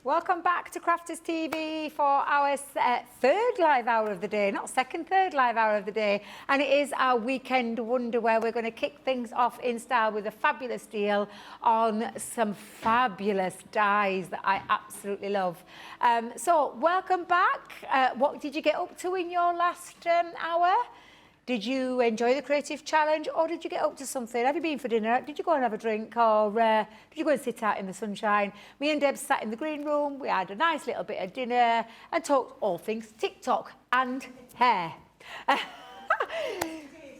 Welcome back to Crafters TV for our third live hour of the day, not second, third live hour of the day. And it is our weekend wonder where we're going to kick things off in style with a fabulous deal on some fabulous dyes that I absolutely love. So welcome back. What did you get up to in your last hour? Did you enjoy the creative challenge or did you get up to something? Have you been for dinner? Did you go and have a drink or did you go and sit out in the sunshine? Me and Deb sat in the green room. We had a nice little bit of dinner and talked all things TikTok and hair.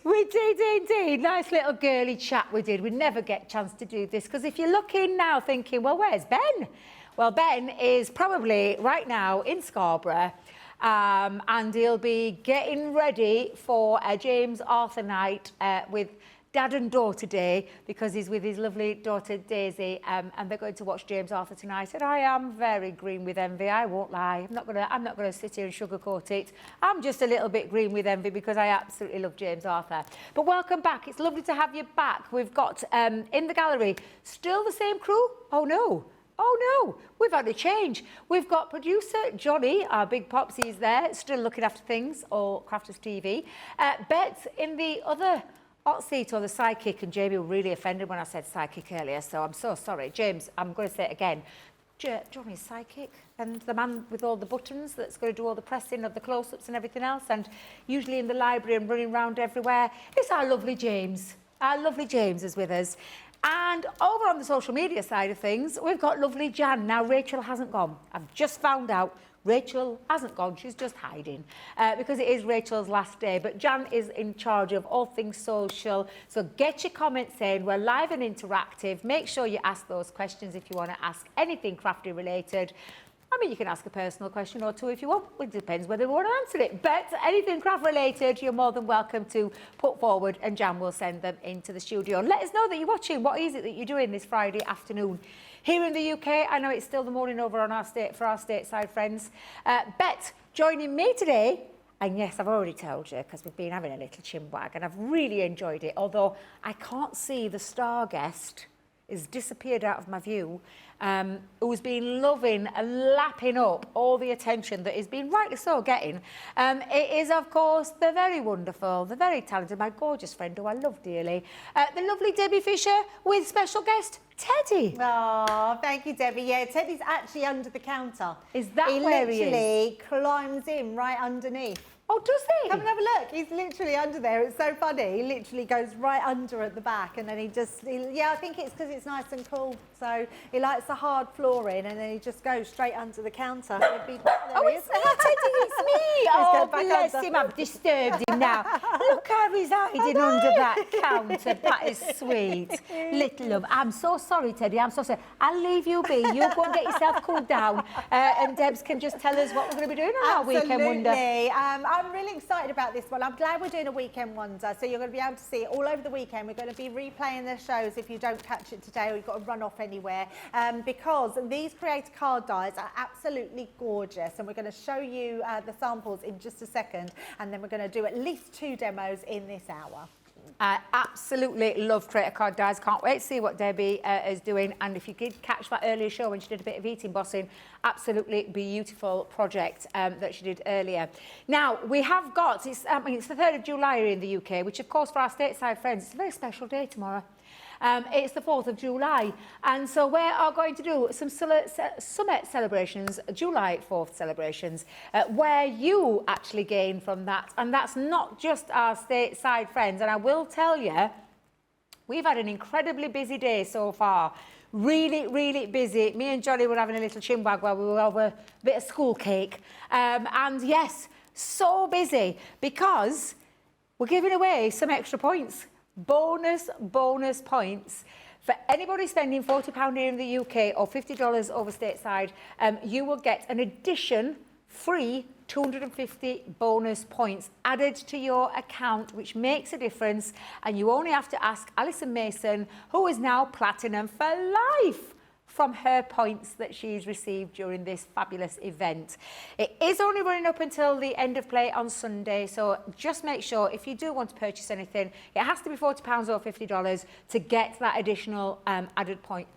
We did indeed. Nice little girly chat we did. We never get a chance to do this because if you're looking now thinking, well, where's Ben? Well, Ben is probably right now in Scarborough. And he'll be getting ready for a James Arthur night with Dad and daughter day because he's with his lovely daughter Daisy and they're going to watch James Arthur tonight. And I am very green with envy, I won't lie. I'm not gonna sit here and sugarcoat it. I'm just a little bit green with envy because I absolutely love James Arthur. But welcome back. It's lovely to have you back. We've got in the gallery still the same crew. Oh no, we've had a change. We've got producer Johnny, our big pops, he's there, still looking after things, or Crafters TV. Bet in the other hot seat, or the sidekick, and Jamie was really offended when I said sidekick earlier, so I'm so sorry. James, I'm going to say it again. Johnny's sidekick, and the man with all the buttons that's going to do all the pressing of the close-ups and everything else, and usually in the library and running around everywhere. It's our lovely James. Our lovely James is with us. And over on the social media side of things, we've got lovely Jan. Now, Rachel hasn't gone. I've just found out Rachel hasn't gone. She's just hiding because it is Rachel's last day. But Jan is in charge of all things social. So get your comments in. We're live and interactive. Make sure you ask those questions if you want to ask anything crafty related. I mean, you can ask a personal question or two if you want. It depends whether we want to answer it. But anything craft related, you're more than welcome to put forward and Jan will send them into the studio. Let us know that you're watching. What is it that you're doing this Friday afternoon? Here in the UK, I know it's still the morning over on for our stateside friends. Bet joining me today. And yes, I've already told you because we've been having a little chinwag and I've really enjoyed it. Although I can't see the star guest. Has disappeared out of my view, who's been loving and lapping up all the attention that he's been rightly so getting. It is, of course, the very wonderful, the very talented, my gorgeous friend who I love dearly, the lovely Debbie Fisher with special guest Teddy. Oh, thank you, Debbie. Yeah, Teddy's actually under the counter. Is that where he is? He literally climbs in right underneath. Oh, does he? Come and have a look. He's literally under there. It's so funny. He literally goes right under at the back and then yeah, I think it's because it's nice and cool. So he likes the hard flooring and then he just goes straight under the counter. Oh, it's me, Teddy, it's me. Oh, bless him. I've disturbed him now. Look how he's hiding under that counter. That is sweet. Little love. I'm so sorry, Teddy. I'm so sorry. I'll leave you be. You go and get yourself cooled down. And Debs can just tell us what we're going to be doing on our weekend wonder. I'm really excited about this one. I'm glad we're doing a weekend wonder. So you're going to be able to see it all over the weekend. We're going to be replaying the shows if you don't catch it today or you've got to run off anywhere. Because these creator card dies are absolutely gorgeous. And we're going to show you the samples in just a second. And then we're going to do at least 2 demos in this hour. I absolutely love creator card dies. Can't wait to see what Debbie is doing. And if you did catch that earlier show when she did a bit of eating bossing, absolutely beautiful project that she did earlier. Now we have got it's the 3rd of July here in the UK, which of course for our stateside friends it's a very special day tomorrow. It's the 4th of July, and so we are going to do some summit celebrations, July 4th celebrations, where you actually gain from that, and that's not just our stateside friends. And I will tell you, we've had an incredibly busy day so far. Really, really busy. Me and Johnny were having a little chinwag while we were over a bit of school cake, and yes, so busy because we're giving away some extra points. Bonus points for anybody spending £40 here in the UK or $50 over stateside. You will get an addition free 250 bonus points added to your account, which makes a difference. And you only have to ask Alison Mason, who is now platinum for life, from her points that she's received during this fabulous event. It is only running up until the end of play on Sunday, so just make sure if you do want to purchase anything, it has to be £40 or $50 to get that additional added point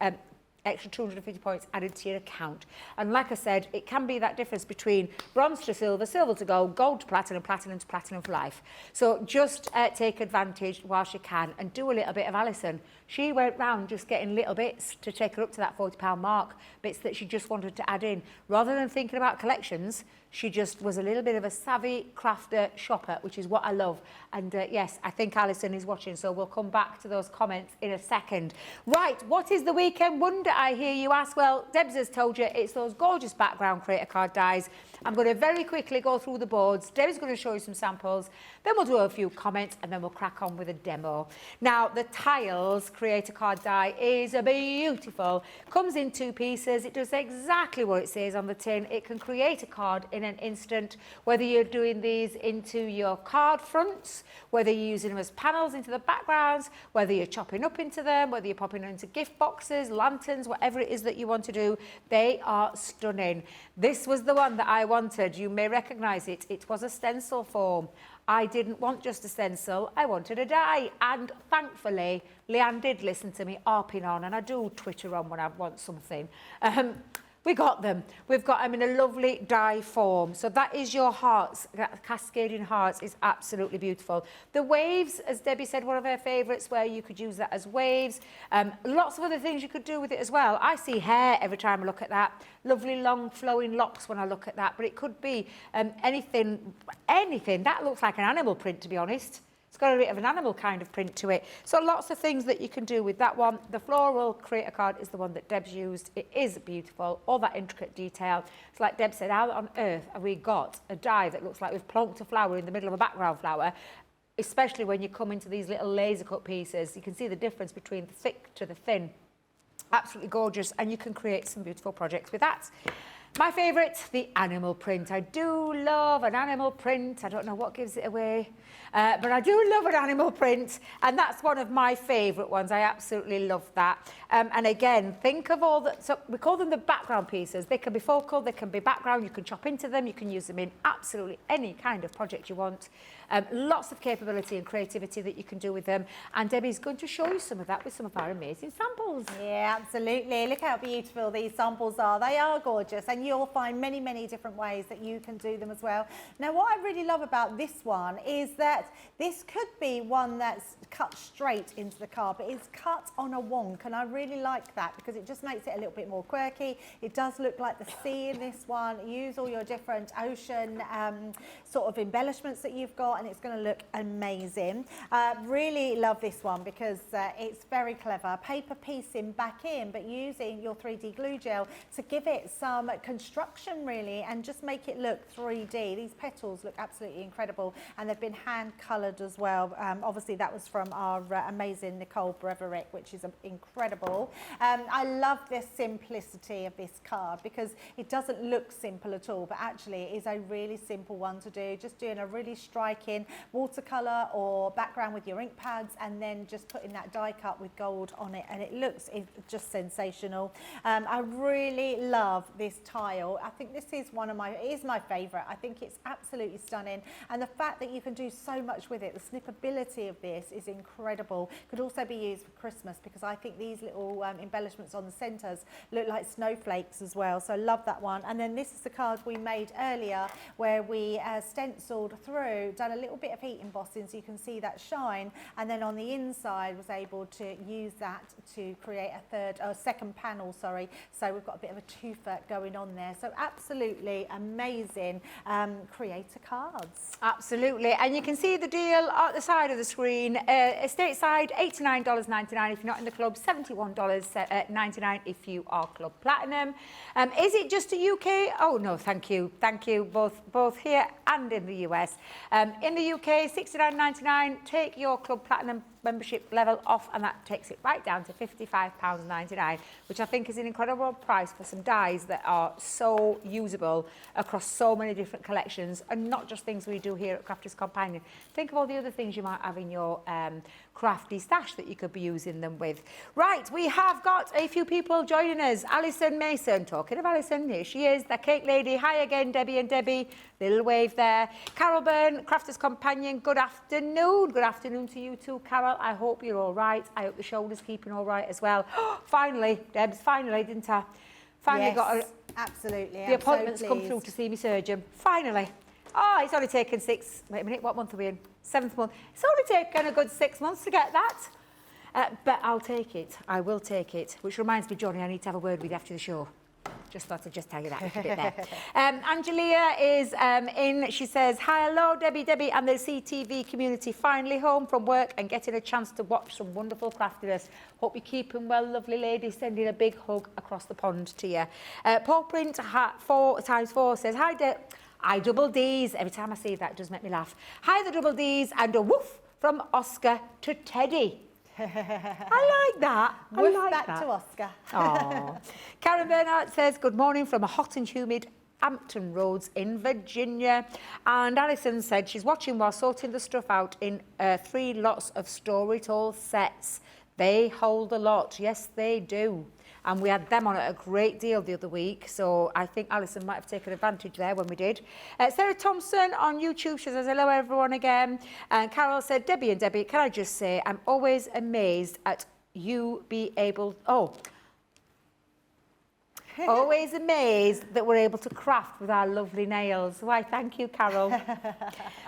extra 250 points added to your account. And like I said, it can be that difference between bronze to silver, silver to gold, gold to platinum, platinum to platinum for life. So just take advantage whilst you can and do a little bit of Alison. She went round just getting little bits to take her up to that £40 mark, bits that she just wanted to add in. Rather than thinking about collections, she just was a little bit of a savvy crafter shopper, which is what I love. And yes, I think Alison is watching, so we'll come back to those comments in a second. Right, what is the weekend wonder, I hear you ask? Well, Debs has told you it's those gorgeous background creator card dies. I'm going to very quickly go through the boards. Deb's going to show you some samples, then we'll do a few comments, and then we'll crack on with a demo. Now, the tiles creator card die is beautiful. Comes in 2 pieces. It does exactly what it says on the tin. It can create a card in an instant, whether you're doing these into your card fronts, whether you're using them as panels into the backgrounds, whether you're chopping up into them, whether you're popping them into gift boxes, lanterns, whatever it is that you want to do, they are stunning. This was the one that I wanted. You may recognise it. It was a stencil form. I didn't want just a stencil, I wanted a die. And thankfully, Leanne did listen to me harping on, and I do Twitter on when I want something. We got them. We've got them in a lovely die form. So that is your hearts. Cascading hearts is absolutely beautiful. The waves, as Debbie said, one of her favourites, where you could use that as waves. Lots of other things you could do with it as well. I see hair every time I look at that. Lovely long flowing locks when I look at that. But it could be anything. That looks like an animal print, to be honest. It's got a bit of an animal kind of print to it. So lots of things that you can do with that one. The floral creator card is the one that Deb's used. It is beautiful, all that intricate detail. It's like Deb said, how on earth have we got a die that looks like we've plonked a flower in the middle of a background flower? Especially when you come into these little laser cut pieces. You can see the difference between the thick to the thin. Absolutely gorgeous, and you can create some beautiful projects with that. My favourite, the animal print. I do love an animal print. I don't know what gives it away, but I do love an animal print, and that's one of my favourite ones. I absolutely love that. And again, think of all that. So we call them the background pieces. They can be focal, they can be background. You can chop into them. You can use them in absolutely any kind of project you want. Lots of capability and creativity that you can do with them. And Debbie's going to show you some of that with some of our amazing samples. Yeah, absolutely. Look how beautiful these samples are. They are gorgeous, and you'll find many, many different ways that you can do them as well. Now, what I really love about this one is that this could be one that's cut straight into the card, but it's cut on a wonk, and I really like that because it just makes it a little bit more quirky. It does look like the sea in this one. Use all your different ocean sort of embellishments that you've got, and it's going to look amazing. Really love this one because it's very clever. Paper piecing back in, but using your 3D glue gel to give it some construction really, and just make it look 3D. These petals look absolutely incredible, and they've been hand coloured as well. Obviously that was from our amazing Nicole Breverick, which is incredible. I love the simplicity of this card because it doesn't look simple at all, but actually it is a really simple one to do. Just doing a really striking watercolour or background with your ink pads, and then just putting that die cut with gold on it, and it looks just sensational. I really love this tile. I think this is my favourite. I think it's absolutely stunning, and the fact that you can do so much with it, the snippability of this is incredible. Could also be used for Christmas because I think these little embellishments on the centres look like snowflakes as well, so I love that one. And then this is the card we made earlier where we stenciled through, done a little bit of heat embossing so you can see that shine, and then on the inside was able to use that to create a second panel, sorry. So we've got a bit of a twofer going on there. So absolutely amazing creator cards. Absolutely, and you can see the deal at the side of the screen. Estate side, $89.99 if you're not in the club, $71.99 if you are Club Platinum. Is it just a UK? Oh no, thank you, both here and in the US. In the UK, $69.99. Take your Club Platinum membership level off, and that takes it right down to £55.99, which I think is an incredible price for some dies that are so usable across so many different collections, and not just things we do here at Crafters Companion. Think of all the other things you might have in your crafty stash that you could be using them with. Right, we have got a few people joining us. Alison Mason, talking of Alison, here she is, the cake lady. Hi again, Debbie and Debbie. Little wave there. Carol Byrne, Crafters Companion, good afternoon. Good afternoon to you too, Carol. Carol, I hope you're all right. I hope the shoulder's keeping all right as well. Finally, Debs, finally, didn't I? Finally got absolutely. the appointments come through to see my surgeon. Finally. Oh, it's only taken wait a minute, what month are we in? 7th month. It's only taken a good 6 months to get that. But I'll take it. I will take it. Which reminds me, Johnny, I need to have a word with you after the show. Just thought I'd just tell you that a little bit there. Angelia is in. She says, hi, hello, Debbie and the CTV community. Finally home from work and getting a chance to watch some wonderful craftiness. Hope you're keeping well, lovely lady. Sending a big hug across the pond to you. Paul Print 4x4 says, hi, I double D's. Every time I see that, it does make me laugh. Hi, the double D's and a woof from Oscar to Teddy. I like that. I like back that. to Oscar. Aww. Karen Bernhardt says, good morning from a hot and humid Hampton Roads in Virginia. And Alison said she's watching while sorting the stuff out in 3 lots of Store It All sets. They hold a lot. Yes, they do. And we had them on at a great deal the other week. So I think Alison might have taken advantage there when we did. Sarah Thompson on YouTube, she says, hello everyone again. And Carol said, Debbie and Debbie, can I just say, I'm always amazed at you be able... always amazed that we're able to craft with our lovely nails. Why, thank you, Carol.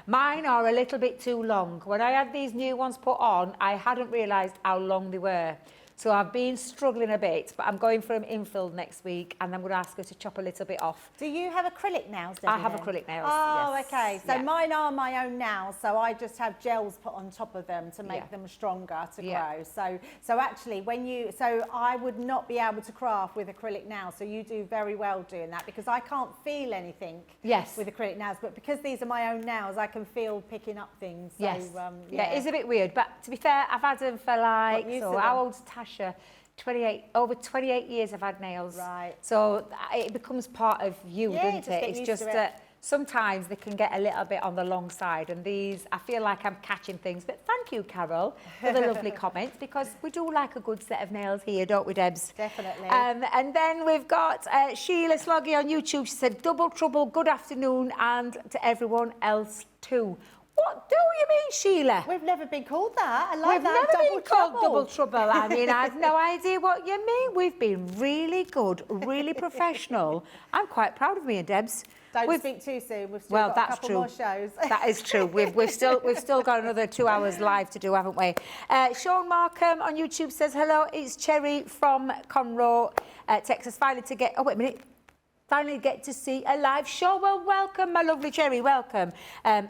Mine are a little bit too long. When I had these new ones put on, I hadn't realised how long they were. So I've been struggling a bit, but I'm going for them infill next week, and I'm going to ask her to chop a little bit off. Do you have acrylic nails, Debbie? I have acrylic nails, Oh, yes. okay. So Yeah. mine are my own nails, so I just have gels put on top of them to make them stronger to grow. So actually, so I would not be able to craft with acrylic nails, so you do very well doing that, because I can't feel anything with acrylic nails, but because these are my own nails, I can feel picking up things. So, yeah, it's a bit weird, but to be fair, I've had them for like, so how old's Tasha? 28, over 28 years I've had nails. Right. So it becomes part of you, doesn't it? It's just that sometimes they can get a little bit on the long side, and these, I feel like I'm catching things. But thank you, Carol, for the lovely comments, because we do like a good set of nails here, don't we, Debs? Definitely. And then we've got Sheila Sloggy on YouTube. She said, double trouble, good afternoon, and to everyone else too. What do you mean, Sheila? We've never been called that. I like that. We've never been called double trouble. I mean, I've no idea what you mean. We've been really good, really professional. I'm quite proud of me and Debs. Don't speak too soon. We've still got a couple more shows. That is true. We've still got another 2 hours live to do, haven't we? Sean Markham on YouTube says, hello, it's Cherry from Conroe, Texas. Finally get to see a live show. Well, welcome, my lovely Cherry, welcome.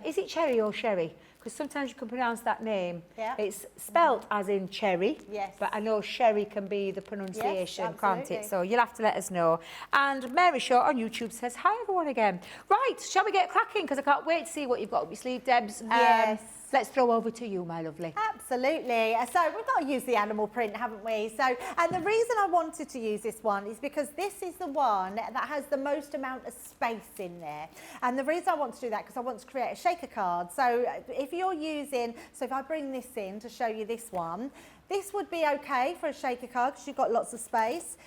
Is it Cherry or Sherry? Because sometimes you can pronounce that name. Yeah. It's spelt as in cherry, but I know Sherry can be the pronunciation, can't it? So you'll have to let us know. And Mary Shaw on YouTube says, hi everyone again. Right, shall we get cracking? Because I can't wait to see what you've got up your sleeve, Debs. Yes. Let's throw over to you, my lovely. Absolutely. So we've got to use the animal print, haven't we? So, and the reason I wanted to use this one is because this is the one that has the most amount of space in there. And the reason I want to do that, because I want to create a shaker card. So if you're using, so if I bring this in to show you this one, this would be okay for a shaker card because you've got lots of space.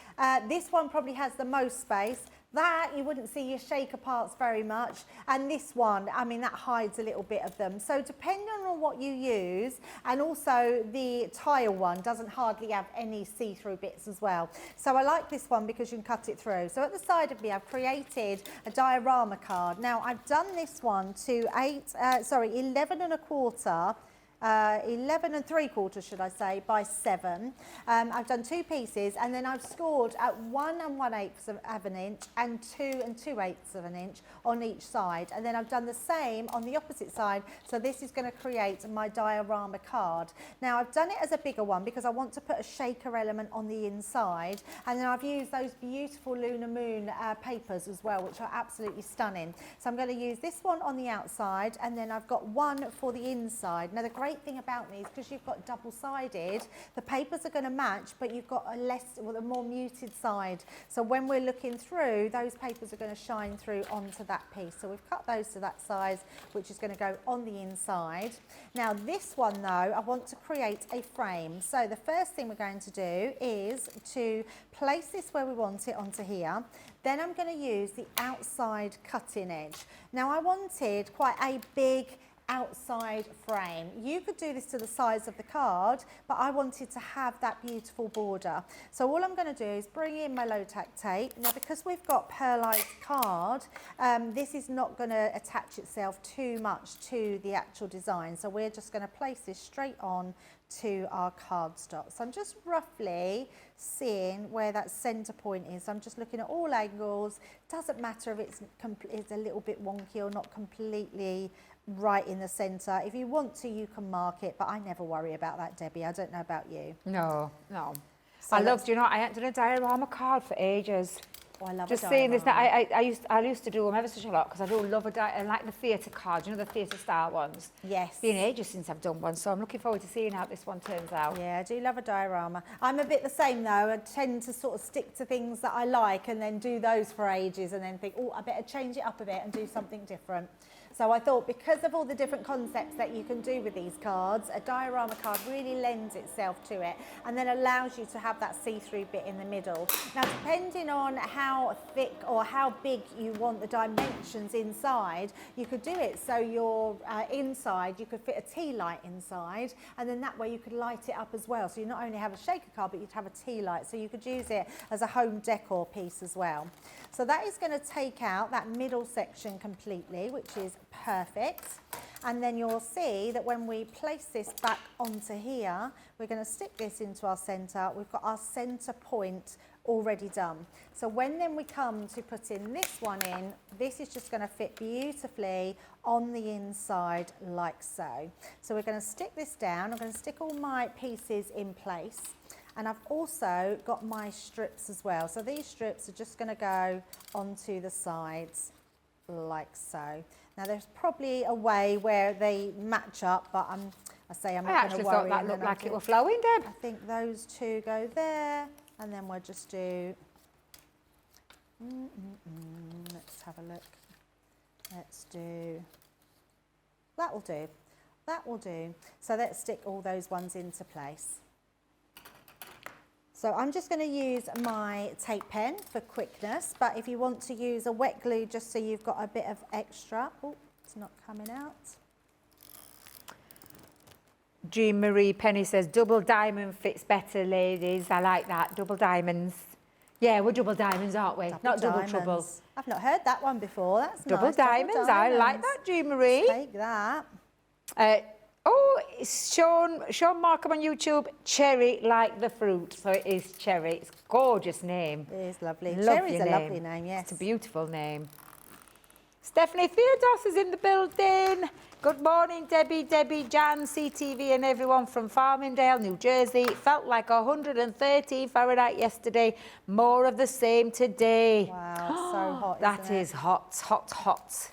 This one probably has the most space. That, you wouldn't see your shaker parts very much. And this one, I mean, that hides a little bit of them. So depending on what you use, and also the tile one doesn't hardly have any see-through bits as well. So I like this one because you can cut it through. So at the side of me, I've created a diorama card. Now, I've done this one to 11 1/4. 11 3/4, should I say, by 7. I've done 2 pieces, and then I've scored at 1 1/8 of an inch and 2 2/8 of an inch on each side. And then I've done the same on the opposite side. So this is going to create my diorama card. Now I've done it as a bigger one because I want to put a shaker element on the inside. And then I've used those beautiful Lunar Moon papers as well, which are absolutely stunning. So I'm going to use this one on the outside, and then I've got one for the inside. Now the great thing about these, because you've got double-sided, the papers are going to match, but you've got a more muted side. So when we're looking through, those papers are going to shine through onto that piece. So we've cut those to that size, which is going to go on the inside. Now this one though, I want to create a frame. So the first thing we're going to do is to place this where we want it onto here. Then I'm going to use the outside cutting edge. Now I wanted quite a big outside frame. You could do this to the size of the card, but I wanted to have that beautiful border. So all I'm going to do is bring in my low-tack tape. Now, because we've got pearlized card, this is not going to attach itself too much to the actual design. So we're just going to place this straight on to our cardstock. So I'm just roughly seeing where that center point is. I'm just looking at all angles. Doesn't matter if it's a little bit wonky or not completely right in the center. If you want to, you can mark it, but I never worry about that, Debbie. I don't know about you. No, no. So I loved, you know, I hadn't done a diorama card for ages. Oh, I love Just a seeing this, diorama. I used to do them ever such a lot because I do love I like the theatre cards, you know, the theatre style ones. Yes. It's been ages since I've done one, so I'm looking forward to seeing how this one turns out. Yeah, I do love a diorama. I'm a bit the same though. I tend to sort of stick to things that I like and then do those for ages and then think, oh, I better change it up a bit and do something different. So I thought because of all the different concepts that you can do with these cards, a diorama card really lends itself to it and then allows you to have that see-through bit in the middle. Now, depending on how thick or how big you want the dimensions inside, you could do it so your inside, you could fit a tea light inside, and then that way you could light it up as well. So you not only have a shaker card, but you'd have a tea light. So you could use it as a home decor piece as well. So that is going to take out that middle section completely, which is perfect. And then you'll see that when we place this back onto here, we're going to stick this into our centre. We've got our centre point already done. So when then we come to putting this one in, this is just going to fit beautifully on the inside like so. So we're going to stick this down. I'm going to stick all my pieces in place. And I've also got my strips as well. So these strips are just going to go onto the sides like so. Now there's probably a way where they match up, but I say I'm not going to worry. I actually thought that looked like it were flowing, Deb. I think those two go there, and then we'll just do, let's have a look. Let's do, that will do. That will do. So let's stick all those ones into place. So I'm just going to use my tape pen for quickness, but if you want to use a wet glue just so you've got a bit of extra. Oh, it's not coming out. Jean Marie Penny says, double diamond fits better, ladies. I like that, double diamonds. Yeah, we're double diamonds, aren't we? Not double trouble. I've not heard that one before. That's double nice. Diamonds. Double diamonds. I like that, Jean Marie. Take that. Oh, it's Sean Markham on YouTube, cherry like the fruit. So it is cherry. It's a gorgeous name. It is lovely. Lovely Cherry's a name. lovely name, yes. It's a beautiful name. Stephanie Theodos is in the building. Good morning, Debbie, Jan, CTV and everyone from Farmingdale, New Jersey. It felt like 113 Fahrenheit yesterday. More of the same today. Wow, so hot, That is hot, hot, hot.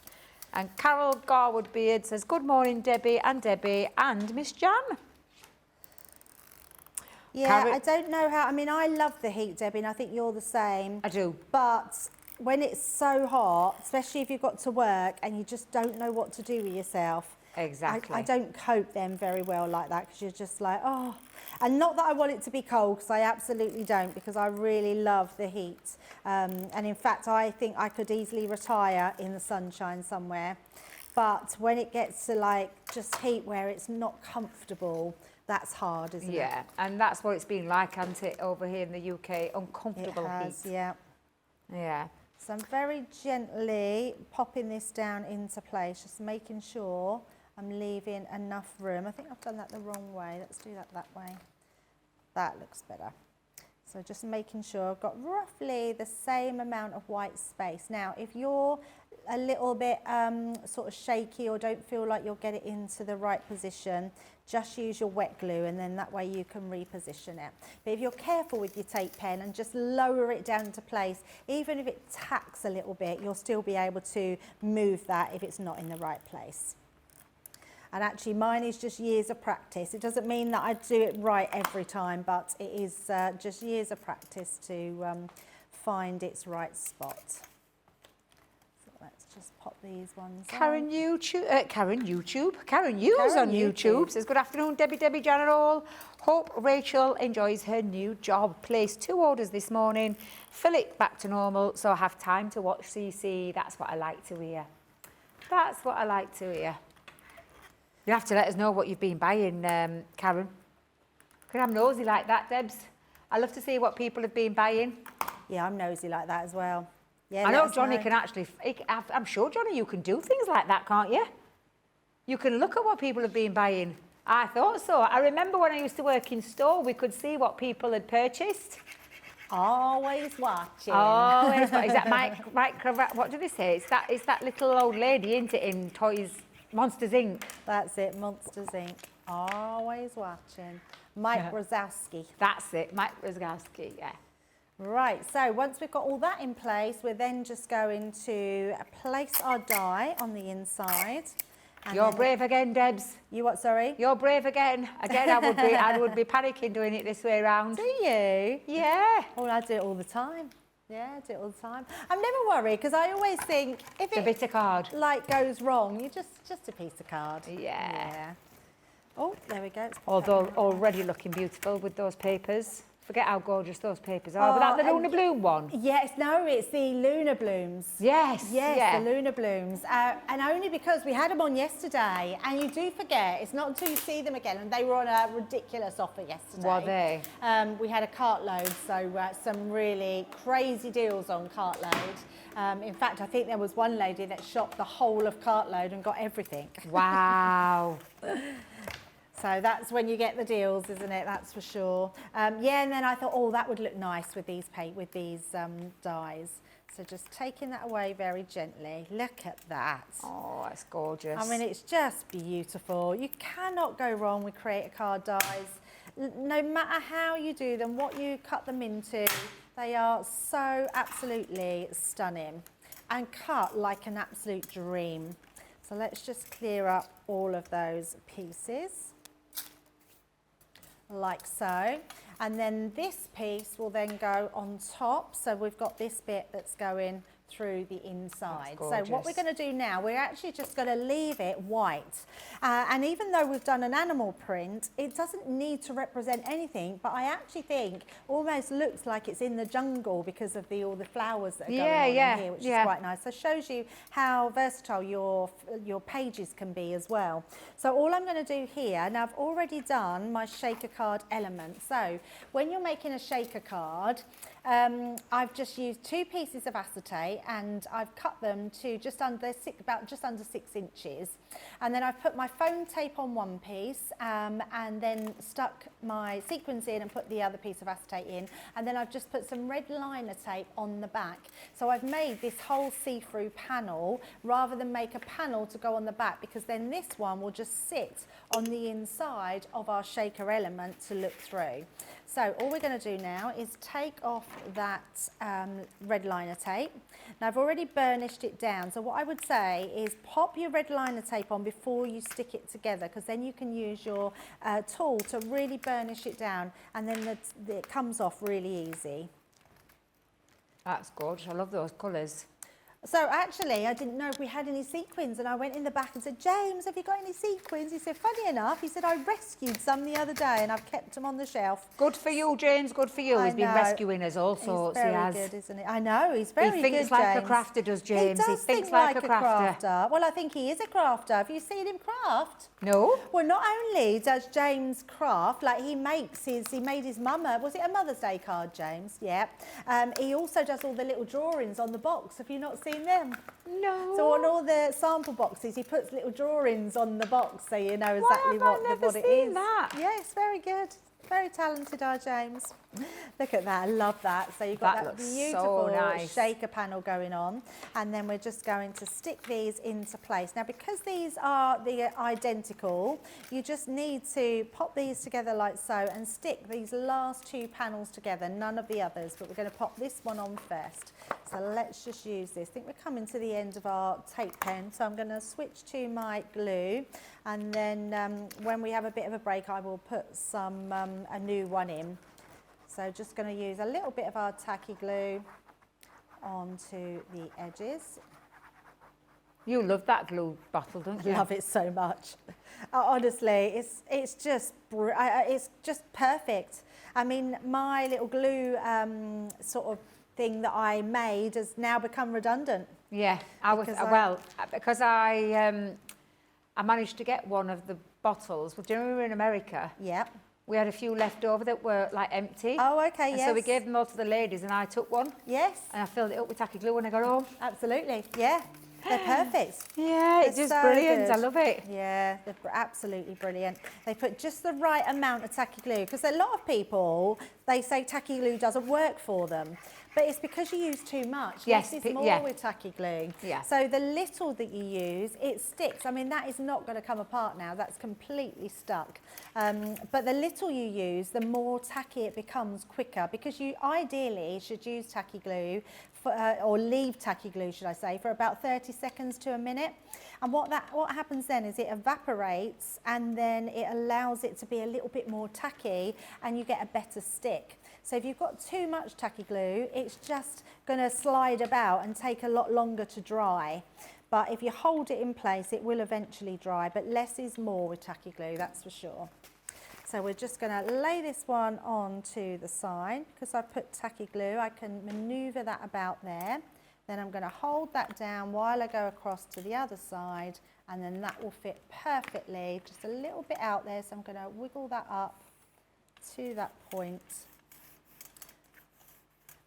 And Carol Garwood Beard says, good morning, Debbie and Miss Jan. Yeah, I don't know how, I mean, I love the heat, Debbie, and I think you're the same. I do. But when it's so hot, especially if you've got to work and you just don't know what to do with yourself. Exactly. I don't cope then very well like that because you're just like, oh. And not that I want it to be cold, because I absolutely don't, because I really love the heat. And in fact, I think I could easily retire in the sunshine somewhere. But when it gets to like just heat where it's not comfortable, that's hard, isn't it? Yeah, and that's what it's been like, hasn't it, over here in the UK? Uncomfortable It has, heat. yeah. Yeah. So I'm very gently popping this down into place, just making sure I'm leaving enough room. I think I've done that the wrong way. Let's do that way. That looks better. So just making sure I've got roughly the same amount of white space. Now, if you're a little bit sort of shaky or don't feel like you'll get it into the right position, just use your wet glue and then that way you can reposition it. But if you're careful with your tape pen and just lower it down into place, even if it tacks a little bit, you'll still be able to move that if it's not in the right place. And actually mine is just years of practice. It doesn't mean that I do it right every time, but it is just years of practice to find its right spot. So let's just pop these ones Karen on. Hughes on YouTube says, good afternoon, Debbie, Jan and all. Hope Rachel enjoys her new job. Placed 2 orders this morning. Fill it back to normal so I have time to watch CC. That's what I like to hear. That's what I like to hear. You have to let us know what you've been buying, Karen. Because I'm nosy like that, Debs. I love to see what people have been buying. Yeah, I'm nosy like that as well. Yeah, I let know us Johnny can actually, I'm sure, Johnny, you can do things like that, can't you? You can look at what people have been buying. I thought so. I remember when I used to work in store, we could see what people had purchased. Always watching. Always. Is that what do they say? It's that little old lady, isn't it, in Toys, Monsters Inc. That's it, Monsters Inc. Always watching. Mike Wazowski. That's it, Mike Wazowski, yeah. Right, so once we've got all that in place, we're then just going to place our die on the inside. And You're brave again, Debs. You what, sorry? You're brave again. Again, I would be panicking doing it this way around. Do you? Yeah. Oh, I do it all the time. Yeah, I do it all the time. I'm never worried because I always think if It's a bit of card. like goes wrong, you just a piece of card. Yeah. Oh, there we go. It's Although already looking beautiful with those papers. Forget how gorgeous those papers are. Was that the Luna Bloom one? Yes, no, it's the Lunar Blooms. Yes. Yes, yeah. the Lunar Blooms. And only because we had them on yesterday, and you do forget, it's not until you see them again, and they were on a ridiculous offer yesterday. Were they? We had a cartload, so some really crazy deals on cartload. In fact, I think there was one lady that shopped the whole of cartload and got everything. Wow. So that's when you get the deals, isn't it? That's for sure. Yeah, and then I thought, oh, that would look nice with these dies. So just taking that away very gently. Look at that. Oh, that's gorgeous. I mean, it's just beautiful. You cannot go wrong with Create a Card dies. No matter how you do them, what you cut them into, they are so absolutely stunning and cut like an absolute dream. So let's just clear up all of those pieces. Like so, and then this piece will then go on top, so we've got this bit that's going through the inside. So what we're going to do now, we're actually just going to leave it white, and even though we've done an animal print, it doesn't need to represent anything, but I actually think almost looks like it's in the jungle because of all the flowers that are going on in here, which is quite nice. So it shows you how versatile your pages can be as well. So all I'm going to do here, now I've already done my shaker card element. So when you're making a shaker card, I've just used 2 pieces of acetate and I've cut them to just under 6 inches, and then I've put my foam tape on one piece and then stuck my sequins in and put the other piece of acetate in, and then I've just put some red liner tape on the back. So I've made this whole see-through panel rather than make a panel to go on the back, because then this one will just sit on the inside of our shaker element to look through. So all we're going to do now is take off that red liner tape. Now I've already burnished it down, so what I would say is pop your red liner tape on before you stick it together, because then you can use your tool to really burnish it down, and then it comes off really easy. That's gorgeous. I love those colours. So actually, I didn't know if we had any sequins, and I went in the back and said, James, have you got any sequins? He said, funny enough, he said, I rescued some the other day and I've kept them on the shelf. Good for you, James, good for you. He's been rescuing us all sorts. He's very good, isn't he? I know, he's very good, He thinks like a crafter, does James. He does thinks like a crafter. Well, I think he is a crafter. Have you seen him craft? No. Well, not only does James craft, like he made his mum was it a Mother's Day card, James? Yeah. He also does all the little drawings on the box. Have you not seen them? No. So on all the sample boxes, he puts little drawings on the box so you know exactly what it is. That? Yes, very good. Very talented, our James. Look at that, I love that. So you've got that beautiful shaker panel going on, and then we're just going to stick these into place. Now, because these are identical, you just need to pop these together like so and stick these last 2 panels together, none of the others, but we're going to pop this one on first. So let's just use this. I think we're coming to the end of our tape pen, so I'm going to switch to my glue, and then when we have a bit of a break, I will put some a new one in. So just going to use a little bit of our tacky glue onto the edges. You love that glue bottle, don't you? I love it so much. Honestly, it's just perfect. I mean, my little glue sort of thing that I made has now become redundant. Yeah, because I managed to get one of the bottles. Well, do you remember we were in America? Yep. We had a few left over that were like empty. Oh, okay, And yes. so we gave them all to the ladies and I took one. Yes. And I filled it up with tacky glue when I got home. Absolutely. Yeah. They're perfect. Yeah, it's They're just so brilliant. good. I love it. Yeah, they're absolutely brilliant. They put just the right amount of tacky glue because a lot of people, they say tacky glue doesn't work for them. But it's because you use too much. Yes, Less is more yeah. with tacky glue. Yeah. So the little that you use, it sticks. I mean, that is not going to come apart now. That's completely stuck. But the little you use, the more tacky it becomes quicker because you ideally should use tacky glue for, or leave tacky glue, should I say, for about 30 seconds to a minute. And what happens then is it evaporates and then it allows it to be a little bit more tacky and you get a better stick. So if you've got too much tacky glue, it's just going to slide about and take a lot longer to dry. But if you hold it in place, it will eventually dry, but less is more with tacky glue, that's for sure. So we're just going to lay this one onto the side. Because I've put tacky glue, I can manoeuvre that about there. Then I'm going to hold that down while I go across to the other side, and then that will fit perfectly, just a little bit out there. So I'm going to wiggle that up to that point.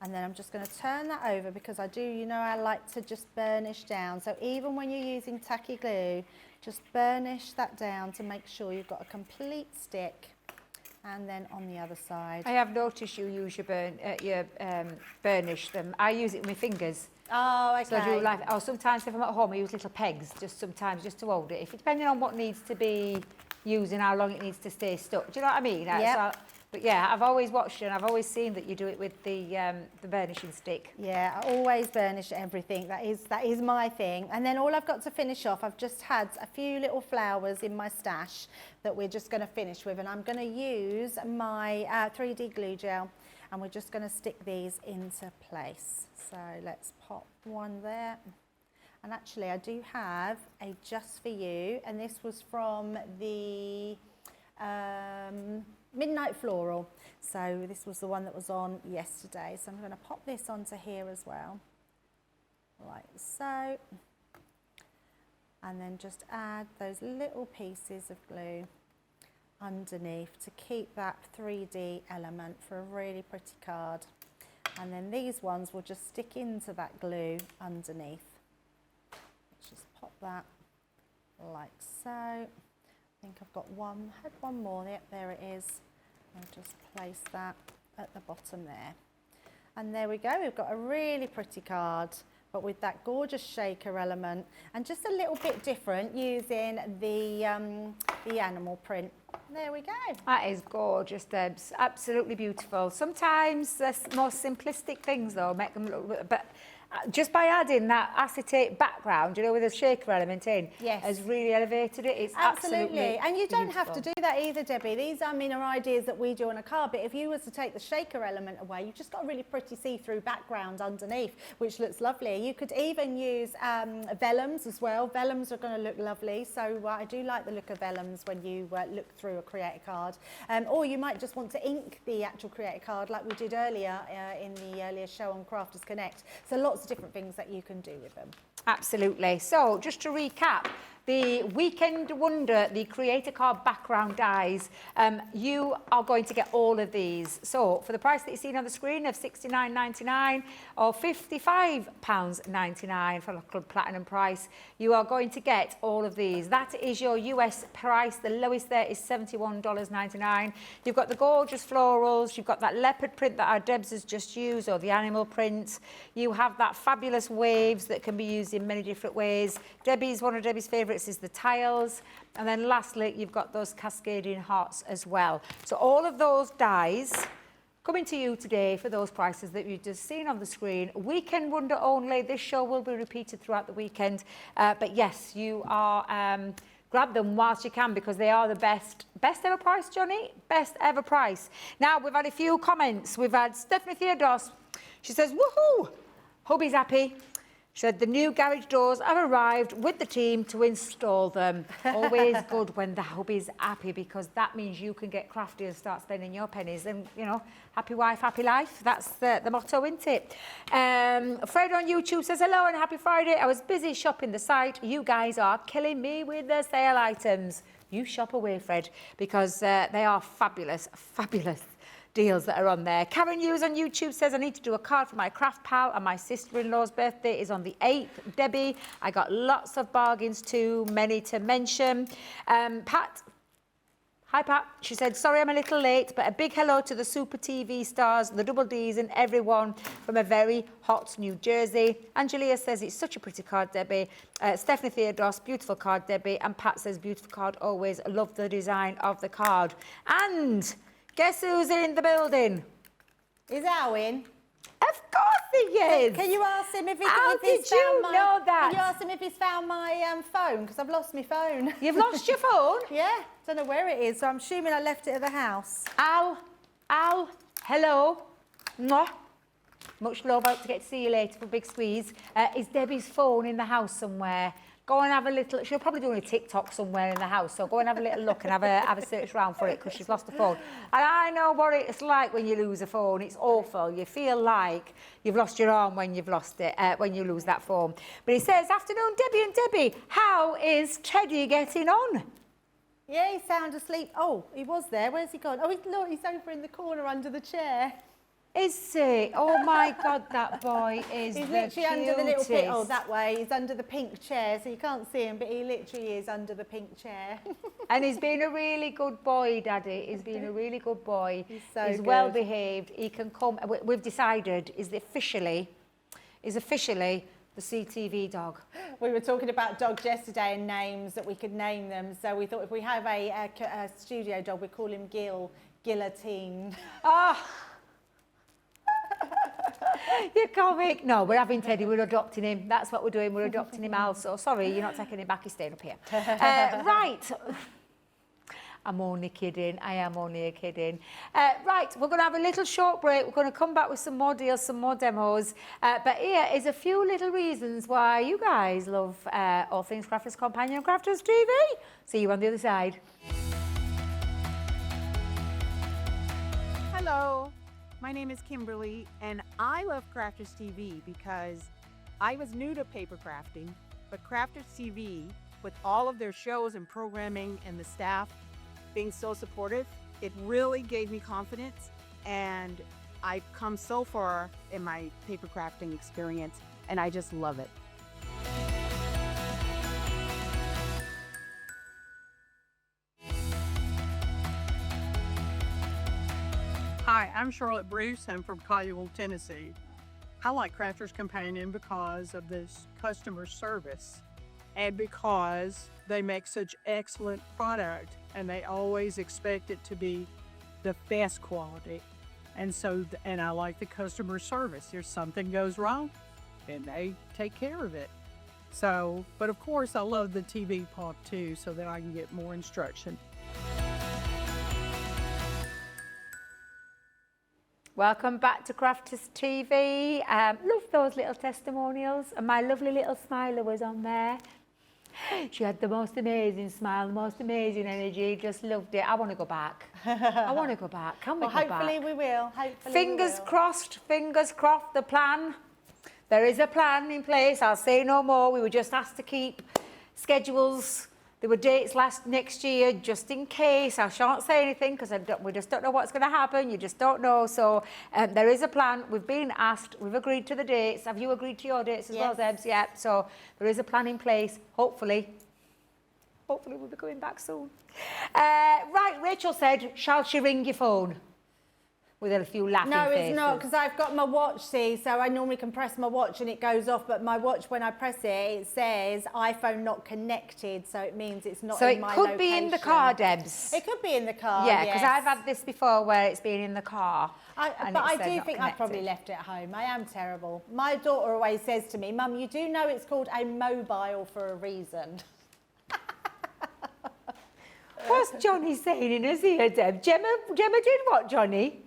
And then I'm just going to turn that over because I do, you know, I like to just burnish down. So even when you're using tacky glue, just burnish that down to make sure you've got a complete stick. And then on the other side. I have noticed you use your burnish them. I use it with my fingers. Oh, okay. So I do like, or sometimes if I'm at home, I use little pegs, just sometimes just to hold it. If depending on what needs to be used and how long it needs to stay stuck. Do you know what I mean? Yeah. So, but yeah, I've always watched you and I've always seen that you do it with the burnishing stick. Yeah, I always burnish everything. That is my thing. And then all I've got to finish off, I've just had a few little flowers in my stash that we're just going to finish with. And I'm going to use my 3D glue gel and we're just going to stick these into place. So let's pop one there. And actually I do have a just for you, and this was from the Midnight Floral. So this was the one that was on yesterday. So I'm going to pop this onto here as well, like so. And then just add those little pieces of glue underneath to keep that 3D element for a really pretty card. And then these ones will just stick into that glue underneath. Let's just pop that like so. I think I've got one, had one more, yep, there it is. I'll just place that at the bottom there. And there we go, we've got a really pretty card, but with that gorgeous shaker element and just a little bit different using the animal print. There we go. That is gorgeous, Debs. Absolutely beautiful. Sometimes the more simplistic things, though, make them look, but just by adding that acetate background, you know, with a shaker element in, yes, has really elevated it. It's absolutely and you don't beautiful. have to do that either, Debbie. These, I mean, are ideas that we do on a card, but if you was to take the shaker element away, you've just got a really pretty see-through background underneath, which looks lovely. You could even use vellums as well. Vellums are going to look lovely, so I do like the look of vellums when you look through a Create a Card. Or you might just want to ink the actual Create a Card like we did earlier in the earlier show on Crafters Connect. So lots of different things that you can do with them. Absolutely. So just to recap, the Weekend Wonder, the Create a Card background dies, you are going to get all of these. So for the price that you've seen on the screen of £69.99 or £55.99 for the Club Platinum price, you are going to get all of these. That is your US price. The lowest there is $71.99. You've got the gorgeous florals. You've got that leopard print that our Debs has just used, or the animal print. You have that fabulous waves that can be used in many different ways. One of Debbie's favourites is the tiles, and then lastly you've got those cascading hearts as well. So all of those dies coming to you today for those prices that you've just seen on the screen. Weekend Wonder only. This show will be repeated throughout the weekend, but yes, you are grab them whilst you can because they are the best ever price, Johnny. Best ever price. Now we've had a few comments. We've had Stephanie Theodos. She says, woohoo, hubby's happy. She said the new garage doors have arrived with the team to install them. Always good when the hubby's happy, because that means you can get crafty and start spending your pennies. And, you know, happy wife, happy life. That's the motto, isn't it? Fred on YouTube says, hello and happy Friday. I was busy shopping the site. You guys are killing me with the sale items. You shop away, Fred, because they are fabulous, fabulous deals that are on there. Karen Hughes on YouTube says, I need to do a card for my craft pal, and my sister-in-law's birthday is on the 8th. Debbie, I got lots of bargains too, many to mention. Pat, hi Pat, she said, sorry I'm a little late, but a big hello to the Super TV stars, the Double Ds and everyone from a very hot New Jersey. Angelia says, it's such a pretty card, Debbie. Stephanie Theodos, beautiful card, Debbie. And Pat says, beautiful card always. Love the design of the card. And guess who's in the building? Is Owen? Of course he is. Can you ask him if he's How did you know that? Can you ask him if he's found my phone? Because I've lost my phone. You've lost your phone? Yeah, don't know where it is, so I'm assuming I left it at the house. Al, hello. Mwah. Much love, hope to get to see you later for a big squeeze. Is Debbie's phone in the house somewhere? Go and have a little, she'll probably doing a TikTok somewhere in the house, so go and have a little look and have a search around for it, because she's lost the phone. And I know what it's like when you lose a phone. It's awful. You feel like you've lost your arm when you've lost it, when you lose that phone. But he says, afternoon, Debbie and Debbie, how is Teddy getting on? Yeah, he's sound asleep. Oh, he was there. Where's he gone? Oh, look, he's over in the corner under the chair. Is he? Oh my God, that boy is He's the literally under the little pit. Oh, cutest. that way. He's under the pink chair, so you can't see him, but he literally is under the pink chair. And he's been a really good boy, Daddy. He's been a really good boy. He's so He's good. well behaved. He can come. We've decided is officially the CTV dog. We were talking about dogs yesterday and names that we could name them. So we thought if we have a studio dog, we call him Guillotine. Ah. You're comic. No, we're having Teddy. We're adopting him. That's what we're doing. We're adopting him also. Sorry, you're not taking him back. He's staying up here. Right. I'm only kidding. I am only kidding. Right, we're going to have a little short break. We're going to come back with some more deals, some more demos. But here is a few little reasons why you guys love All Things Crafters Companion and Crafters TV. See you on the other side. Hello, my name is Kimberly, and I love Crafters TV because I was new to paper crafting, but Crafters TV, with all of their shows and programming and the staff being so supportive, it really gave me confidence, and I've come so far in my paper crafting experience, and I just love it. Hi, I'm Charlotte Bruce. I'm from Collierville, Tennessee. I like Crafters Companion because of this customer service and because they make such excellent product and they always expect it to be the best quality. And I like the customer service. If something goes wrong, and they take care of it. So, but of course I love the TV part too, so that I can get more instruction. Welcome back to Crafters TV. Love those little testimonials, and my lovely little Smiler was on there. She had the most amazing smile, the most amazing energy, just loved it. I want to go back. I want to go back. Can we Well, go hopefully back? we will. Hopefully Fingers we will. crossed, the plan. There is a plan in place. I'll say no more. We were just asked to keep schedules. There were dates next year, just in case. I shan't say anything because we just don't know what's going to happen. You just don't know. So there is a plan. We've been asked. We've agreed to the dates. Have you agreed to your dates as well, Debs? Yeah. So there is a plan in place. Hopefully we'll be coming back soon. Right, Rachel said, shall she ring your phone? With a few laughing No, faces. it's not, because I've got my watch, see, so I normally can press my watch and it goes off, but my watch, when I press it, it says iPhone not connected, so it means it's not So in it my could be in the location. car, Debs. It could be in the car, Yeah, because yes. I've had this before where it's been in the car. But I do think I probably left it at home. I am terrible. My daughter always says to me, Mum, you do know it's called a mobile for a reason. What's Johnny saying in his ear, Deb? Gemma did what, Johnny?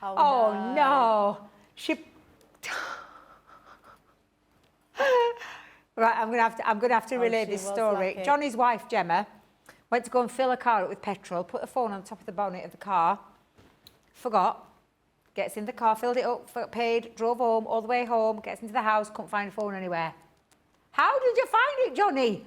Oh, Oh no. She Right, I'm gonna have to relay she this was story. lucky. Johnny's wife Gemma went to go and fill her car up with petrol, put the phone on the top of the bonnet of the car, forgot, gets in the car, filled it up, paid, drove home, all the way home, gets into the house, couldn't find the phone anywhere. How did you find it, Johnny?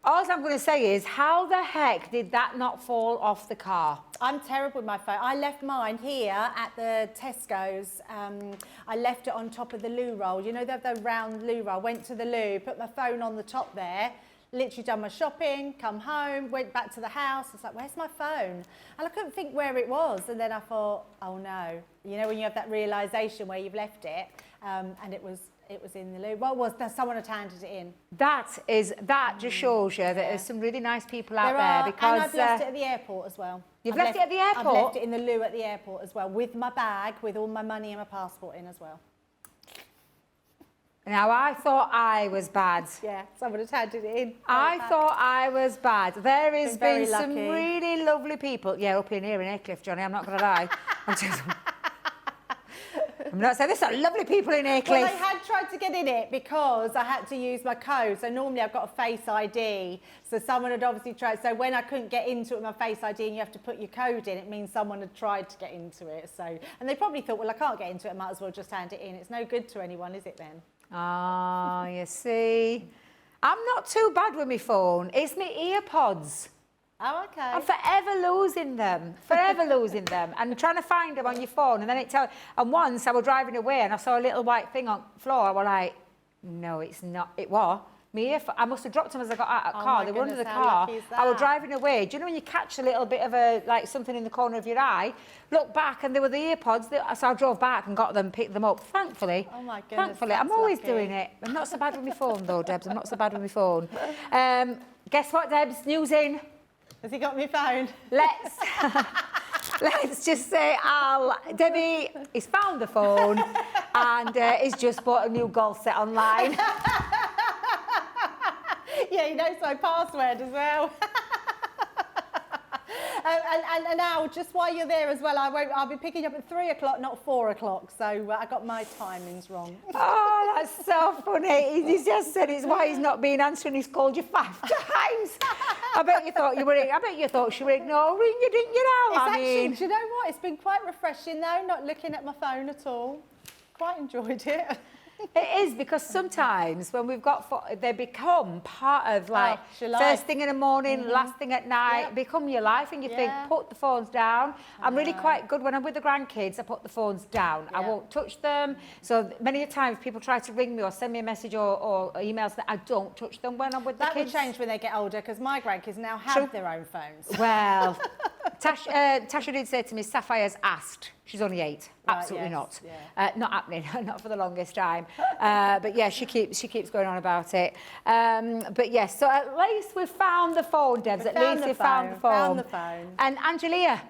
All I'm going to say is, how the heck did that not fall off the car? I'm terrible with my phone. I left mine here at the Tesco's. I left it on top of the loo roll. You know, they have the round loo roll. Went to the loo, put my phone on the top there, literally done my shopping, come home, went back to the house. I was like, where's my phone? And I couldn't think where it was. And then I thought, oh no. You know, when you have that realisation where you've left it, and it was in the loo. What was that? Someone had handed it in. That just shows you that there's some really nice people out there, because and I've left it at the airport as well. You've left it at the airport? I've left it in the loo at the airport as well, with my bag, with all my money and my passport in as well. Now, I thought I was bad. Yeah, someone had handed it in. I thought I was bad. There has Been very been some lucky. really lovely people. Yeah, up in here in Aycliffe, Johnny, I'm not going to lie. I'm not saying there's some lovely people in Aycliffe. Well, I had tried to get in it because I had to use my code. So normally I've got a Face ID. So someone had obviously tried. So when I couldn't get into it with my Face ID and you have to put your code in, it means someone had tried to get into it. So, and they probably thought, well, I can't get into it, I might as well just hand it in. It's no good to anyone, is it then? Ah, you see. I'm not too bad with my phone. It's my earpods. Oh, okay. I'm forever losing them, and trying to find them on your phone. And then and once I was driving away and I saw a little white thing on the floor. I was like, no, it's not. It was. I must have dropped them as I got out of the car. They were under the car. I was driving away. Do you know when you catch a little bit of something in the corner of your eye, look back and they were the earpods. So I drove back and got them, picked them up. Thankfully. Oh my goodness. Thankfully. I'm always doing it. I'm not so bad with my phone though, Debs. I'm not so bad with my phone. Guess what, Debs? News in. Has he got me phone? Let's just say Debbie has found the phone and he's just bought a new golf set online. Yeah, he knows my password as well. And now, just while you're there as well, I'll be picking up at 3 o'clock, not 4 o'clock. So I got my timings wrong. Oh, that's so funny. He just said it's why he's not been answering. He's called you 5 times. I bet you thought she were ignoring you, didn't you now? Do you know what? It's been quite refreshing though, not looking at my phone at all. Quite enjoyed it. It is, because sometimes when we've got, they become part of first thing in the morning, last thing at night, become your life, and you think, put the phones down. I'm really quite good when I'm with the grandkids, I put the phones down. I won't touch them. So many times people try to ring me or send me a message or emails that I don't touch them when I'm with the kids. That will change when they get older, because my grandkids now have their own phones. Well, Tasha did say to me, Sapphire's asked. She's only 8. Absolutely not. Yeah. Not happening. Not for the longest time. But yeah, she keeps going on about it. But yes, so at least we've found the phone, Debs. At least we've found the phone. Found the phone. And Angelia,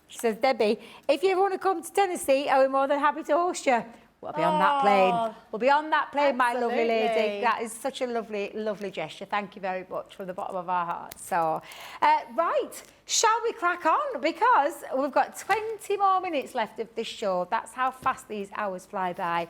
she says, Debbie, if you ever want to come to Tennessee, I'll be more than happy to host you. We'll be on that plane. We'll be on that plane, my lovely lady. That is such a lovely, lovely gesture. Thank you very much from the bottom of our hearts. So, right, shall we crack on? Because we've got 20 more minutes left of this show. That's how fast these hours fly by.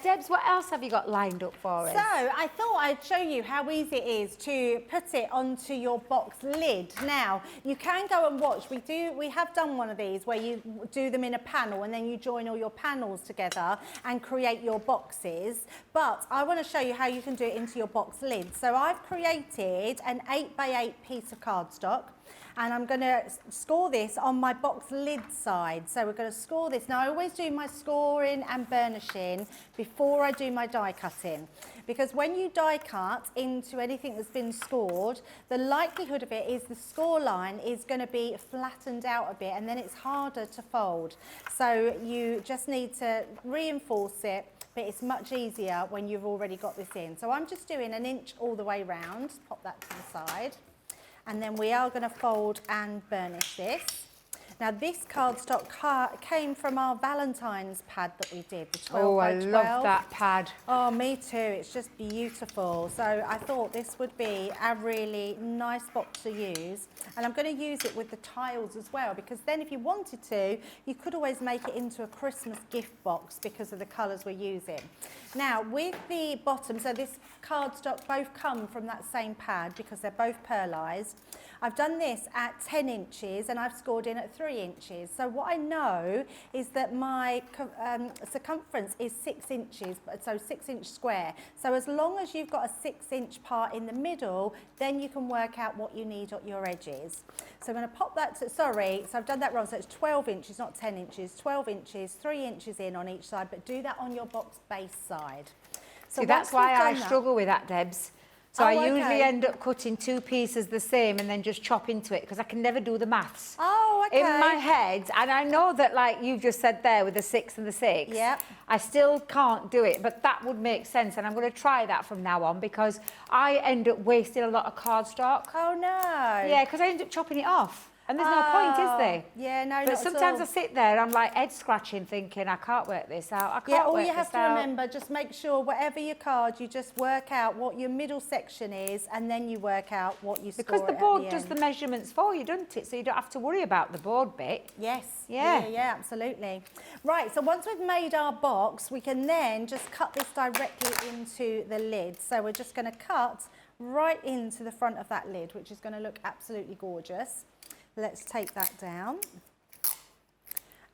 Debs, what else have you got lined up for us? So, I thought I'd show you how easy it is to put it onto your box lid. Now, you can go and watch. We have done one of these where you do them in a panel and then you join all your panels together and create your boxes, but I want to show you how you can do it into your box lid. So I've created an 8x8 piece of cardstock, and I'm going to score this on my box lid side. So we're going to score this. Now I always do my scoring and burnishing before I do my die cutting, because when you die cut into anything that's been scored, the likelihood of it is the score line is going to be flattened out a bit, and then it's harder to fold. So you just need to reinforce it, but it's much easier when you've already got this in. So I'm just doing 1 inch all the way round, pop that to the side, and then we are going to fold and burnish this. Now this cardstock came from our Valentine's pad that we did, the 12 by 12. I love that pad. Oh, me too. It's just beautiful. So I thought this would be a really nice box to use. And I'm going to use it with the tiles as well, because then if you wanted to, you could always make it into a Christmas gift box because of the colours we're using. Now, with the bottom, so this cardstock both come from that same pad because they're both pearlised. I've done this at 10 inches and I've scored in at 3 inches. So what I know is that my circumference is 6 inches, so 6-inch square. So as long as you've got a 6-inch part in the middle, then you can work out what you need at your edges. So I'm going to pop that to, sorry, so I've done that wrong. So it's 12 inches, not 10 inches, 12 inches, 3 inches in on each side, but do that on your box base side. So see, that's why I struggle with that, Debs. So I usually end up cutting 2 pieces the same and then just chop into it because I can never do the maths. Oh, okay. In my head, and I know that, like you've just said there with the 6 and the 6, yep. I still can't do it, but that would make sense, and I'm going to try that from now on because I end up wasting a lot of cardstock. Oh, no. Yeah, because I end up chopping it off. And there's no point, is there? Yeah, no, but sometimes I sit there, I'm like head scratching, thinking I can't work this out. I can't yeah, all work you have this to out. remember, just make sure whatever your card, you just work out what your middle section is, and then you work out what you score. Because the at board the does end. the measurements for you, doesn't it? So you don't have to worry about the board bit. Yes. Yeah. Yeah, absolutely. Right, so once we've made our box, we can then just cut this directly into the lid. So we're just going to cut right into the front of that lid, which is going to look absolutely gorgeous. Let's take that down.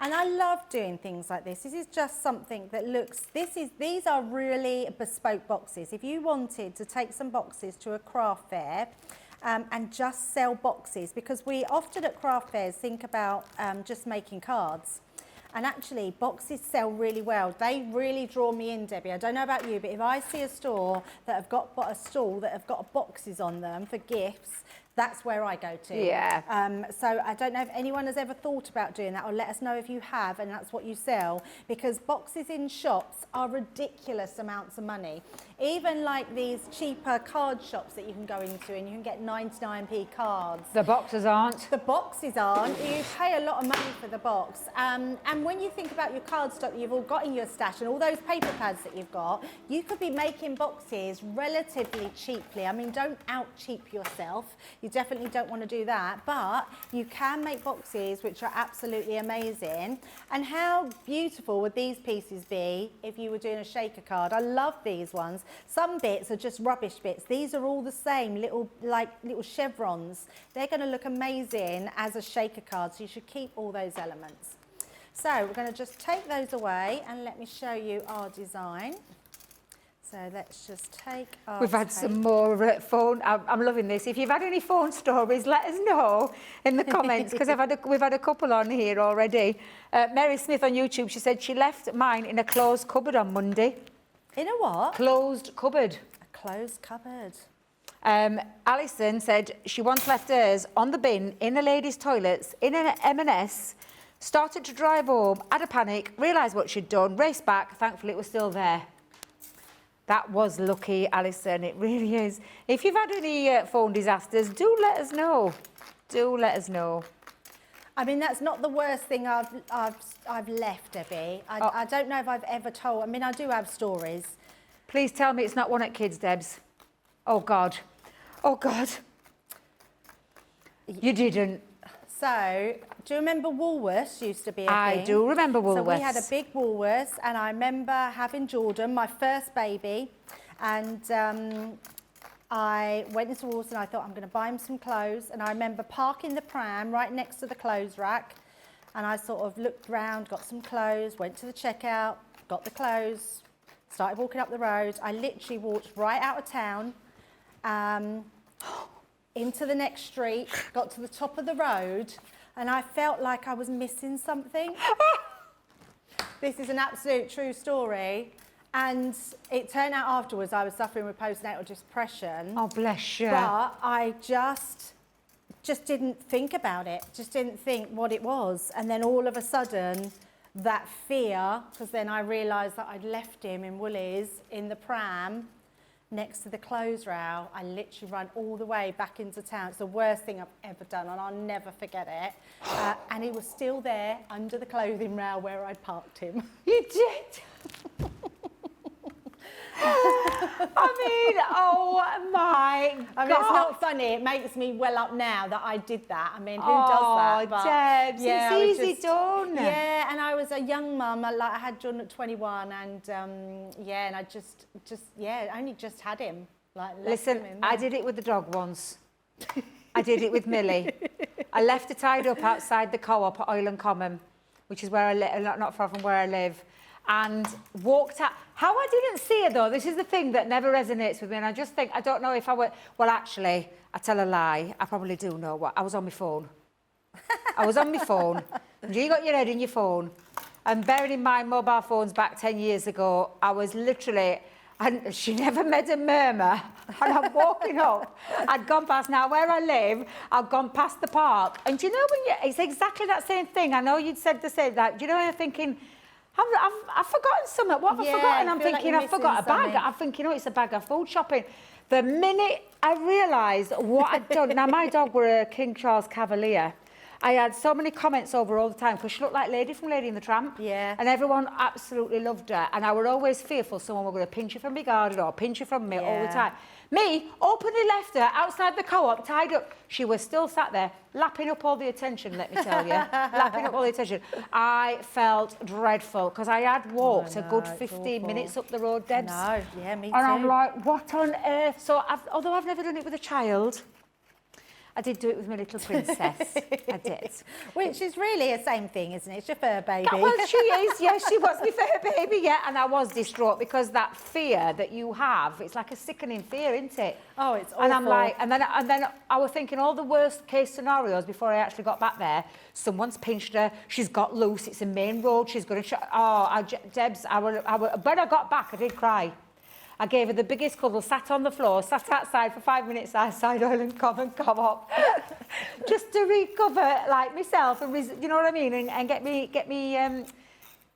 And I love doing things like this. This is just something that looks, these are really bespoke boxes. If you wanted to take some boxes to a craft fair and just sell boxes, because we often at craft fairs think about just making cards. And actually, boxes sell really well. They really draw me in, Debbie. I don't know about you, but if I see a store that have got a stall that have got boxes on them for gifts, that's where I go to. Yeah. So I don't know if anyone has ever thought about doing that, or let us know if you have and that's what you sell, because boxes in shops are ridiculous amounts of money. Even like these cheaper card shops that you can go into and you can get 99p cards. The boxes aren't. The boxes aren't. You pay a lot of money for the box. And when you think about your cardstock that you've all got in your stash and all those paper pads that you've got, you could be making boxes relatively cheaply. I mean, don't out-cheap yourself. You definitely don't want to do that. But you can make boxes which are absolutely amazing. And how beautiful would these pieces be if you were doing a shaker card? I love these ones. Some bits are just rubbish bits. These are all the same, little chevrons. They're going to look amazing as a shaker card, so you should keep all those elements. So we're going to just take those away and let me show you our design. So let's just take our We've had some more phone. I'm loving this. If you've had any phone stories, let us know in the comments, because we've had a couple on here already. Mary Smith on YouTube, she said she left mine in a closed cupboard on Monday. In a what? Closed cupboard. A closed cupboard. Alison said she once left hers on the bin in the ladies' toilets in an M&S, started to drive home, had a panic, realised what she'd done, raced back. Thankfully, it was still there. That was lucky, Alison. It really is. If you've had any phone disasters, do let us know. Do let us know. I mean, that's not the worst thing I've left, Debbie. I don't know if I've ever told. I mean, I do have stories. Please tell me it's not one at Kids, Debs. Oh, God. Oh, God. You didn't. So, do you remember Woolworths used to be a thing? I do remember Woolworths. So we had a big Woolworths, and I remember having Jordan, my first baby, and I went into Woolworths and I thought, I'm going to buy him some clothes. And I remember parking the pram right next to the clothes rack, and I sort of looked round, got some clothes, went to the checkout, got the clothes, started walking up the road. I literally walked right out of town, into the next street, got to the top of the road, and I felt like I was missing something. This is an absolute true story. And it turned out afterwards I was suffering with postnatal depression. Oh, bless you. But I just didn't think about it, just didn't think what it was. And then all of a sudden, that fear, because then I realised that I'd left him in Woolies in the pram next to the clothes rail. I literally ran all the way back into town. It's the worst thing I've ever done, and I'll never forget it. And he was still there under the clothing rail where I parked him. You did? oh my God. I mean, it's not funny. It makes me well up now that I did that. I mean, who does that? Oh, Debs, I was it's easy done. Yeah, and I was a young mum. I had John at 21, and and I only just had him. Listen, I did it with the dog once. I did it with Millie. I left her tied up outside the co-op at Oil Common, which is where I live, not far from where I live, and walked out. How I didn't see her, though, this is the thing that never resonates with me, and I just think, I don't know if I were... Well, actually, I tell a lie. I probably do know what. I was on my phone. I was on my phone. And you got your head in your phone. And bearing in mind mobile phones back 10 years ago, I was literally... And she never made a murmur. And I'm walking up. I'd gone past, now where I live, I've gone past the park. And you know it's exactly that same thing. I know you'd said the same, like, do you know, I'm thinking, I've forgotten something. What have I forgotten? I'm thinking, I've forgot a bag. I'm thinking, oh, it's a bag of food shopping. The minute I realised what I'd done, now my dog were a King Charles Cavalier. I had so many comments over all the time because she looked like Lady from Lady and the Tramp. Yeah. And everyone absolutely loved her. And I were always fearful someone were going to pinch her from my garden or pinch her from me all the time. Me, openly left her outside the co-op, tied up. She was still sat there, lapping up all the attention, let me tell you. Lapping up all the attention. I felt dreadful because I had walked a good 15 minutes up the road, Debs. No, yeah, me too. And I'm like, what on earth? So, although I've never done it with a child, I did do it with my little princess. I did. Which is really the same thing, isn't it? It's your fur baby. Well, she is, yes, she was my fur baby, yeah. And I was distraught because that fear that you have, it's like a sickening fear, isn't it? Oh, it's awful. And I'm like, and then I was thinking all the worst case scenarios before I actually got back there. Someone's pinched her, she's got loose, it's a main road, she's going to... Debs, when I got back, I did cry. I gave her the biggest cuddle, sat on the floor, sat outside for 5 minutes outside Oil Common Co-op, just to recover, like, myself, and you know what I mean, and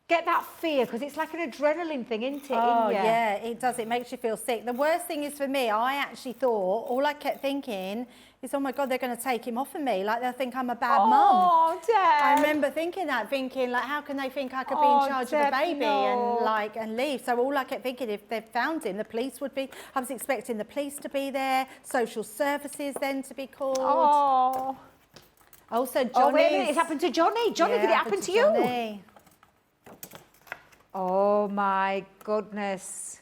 get that fear, because it's like an adrenaline thing, isn't it? Oh, yeah, it does. It makes you feel sick. The worst thing is for me, I actually thought, all I kept thinking is, oh my God, they're going to take him off of me. Like, they'll think I'm a bad mum. Oh, Deb. I remember thinking, like, how can they think I could be in charge of a baby and leave? So all I kept thinking, if they'd found him, the police would be, I was expecting the police to be there, social services then to be called. Oh. Also, Johnny. Oh, wait a minute, it happened to Johnny. Johnny, did it happen to you? Johnny. Oh my goodness.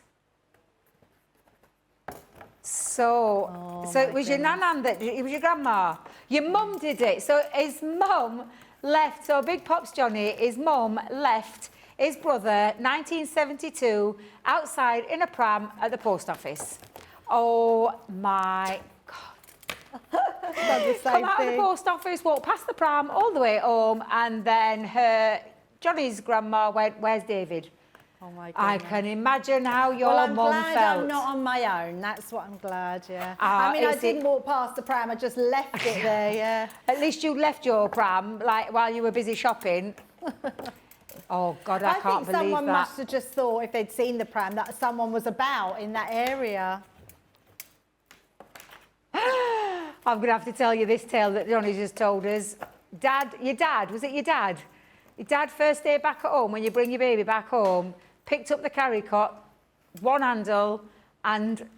So it was your nan it was your grandma. Your mum did it. So his mum left, so Big Pops Johnny, his mum left his brother, 1972, outside in a pram at the post office. Oh my God. Come out of the post office, walk past the pram all the way home, and then Johnny's grandma went, "Where's David?" Oh my God. I can imagine how your mum felt. Well, I'm glad I'm not on my own. That's what I'm glad, yeah. I mean, I didn't walk past the pram. I just left it there, yeah. At least you left your pram, like, while you were busy shopping. Oh, God, I can't believe that. I think someone must have just thought, if they'd seen the pram, that someone was about in that area. I'm going to have to tell you this tale that Johnny just told us. Your dad, was it your dad? Your dad, first day back at home, when you bring your baby back home, picked up the carry cot, one handle, and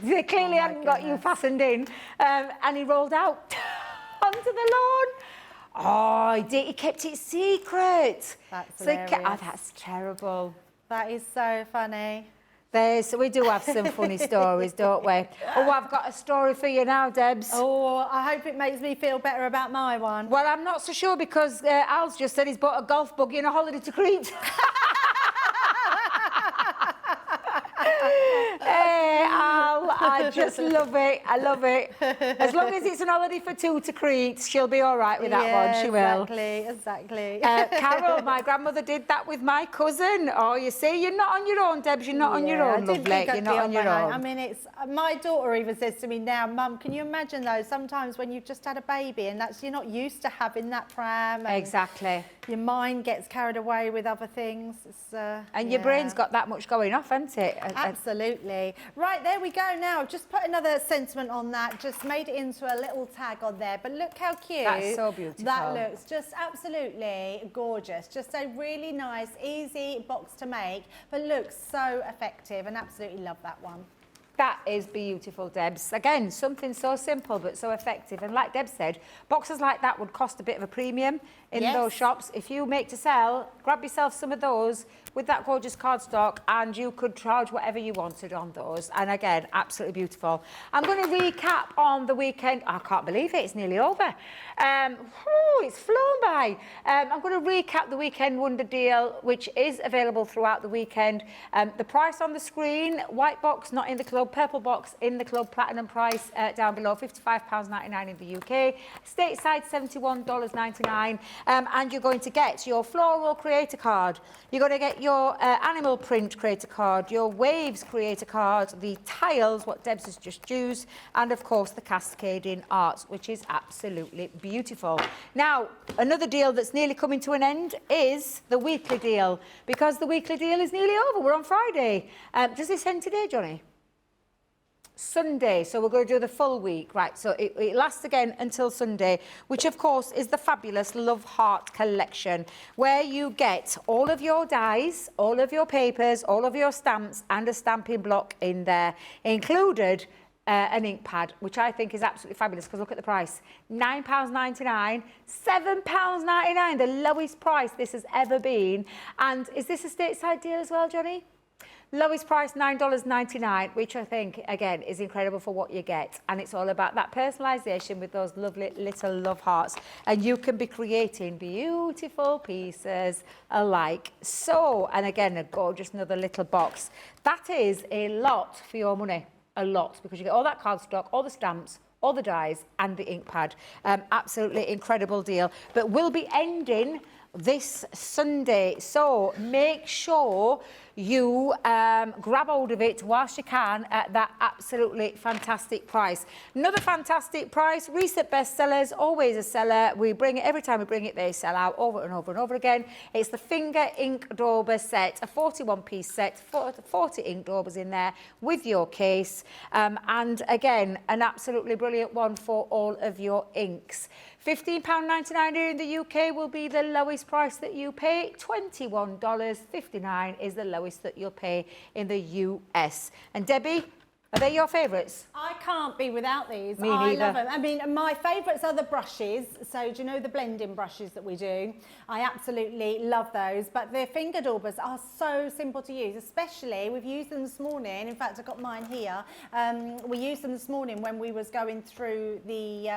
they clearly hadn't got you fastened in, and he rolled out onto the lawn. Oh, he did. He kept it secret. That's so hilarious. That's terrible. That is so funny. We do have some funny stories, don't we? Oh, I've got a story for you now, Debs. Oh, I hope it makes me feel better about my one. Well, I'm not so sure because Al's just said he's bought a golf buggy and a holiday to Crete. Hey, Al, I just love it. I love it. As long as it's an holiday for two to Crete, she'll be all right with that one. She will. Exactly. Carol, my grandmother did that with my cousin. Oh, you see, you're not on your own, Debs. You're not on your own, lovely. You're not on your own. I mean, it's my daughter even says to me now, Mum, can you imagine though? Sometimes when you've just had a baby and you're not used to having that pram. And exactly. Your mind gets carried away with other things. And your brain's got that much going off, hasn't it? Absolutely. Right, there we go now. I've just put another sentiment on that, just made it into a little tag on there. But look how cute. That's so beautiful. That looks just absolutely gorgeous. Just a really nice, easy box to make, but looks so effective, and absolutely love that one. That is beautiful, Debs. Again, something so simple but so effective. And like Deb said, boxes like that would cost a bit of a premium in those shops. If you make to sell, grab yourself some of those with that gorgeous cardstock and you could charge whatever you wanted on those. And again, absolutely beautiful. I'm going to recap on the weekend. I can't believe it, it's nearly over. It's flown by. I'm going to recap the Weekend Wonder deal, which is available throughout the weekend. The price on the screen, white box, not in the club, purple box in the club, platinum price down below, £55.99 in the UK. Stateside, $71.99. And you're going to get your floral creator card. You're going to get your animal print creator card, your waves creator card, the tiles, what Debs has just used, and of course the cascading arts, which is absolutely beautiful. Now, another deal that's nearly coming to an end is the weekly deal, because the weekly deal is nearly over. We're on Friday. Does this end today, Johnny? Sunday, so we're going to do the full week, right? So it lasts again until Sunday, which of course is the fabulous Love Heart collection, where you get all of your dies, all of your papers, all of your stamps, and a stamping block in there, included an ink pad, which I think is absolutely fabulous, because look at the price, £9.99, £7.99, the lowest price this has ever been. And is this a stateside deal as well, Johnny? Lowest price, $9.99, which I think, again, is incredible for what you get. And it's all about that personalisation with those lovely little love hearts. And you can be creating beautiful pieces alike. So, and again, a gorgeous another little box. That is a lot for your money, a lot, because you get all that cardstock, all the stamps, all the dies and the ink pad. Absolutely incredible deal. But we'll be ending this Sunday, so make sure you grab hold of it whilst you can at that absolutely fantastic price. Another fantastic price, Reset Bestsellers, always a seller. We bring it, every time we bring it, they sell out over and over and over again. It's the Finger Ink Dauber set, a 41-piece set, 40 ink daubers in there with your case. And again, an absolutely brilliant one for all of your inks. £15.99 here in the UK will be the lowest price that you pay. $21.59 is the lowest that you'll pay in the US. And Debbie, are they your favourites? I can't be without these. Me I neither. love them. I mean, my favourites are the brushes. So do you know the blending brushes that we do? I absolutely love those. But the finger daubers are so simple to use, especially we've used them this morning. In fact, I've got mine here. We used them this morning when we was going through the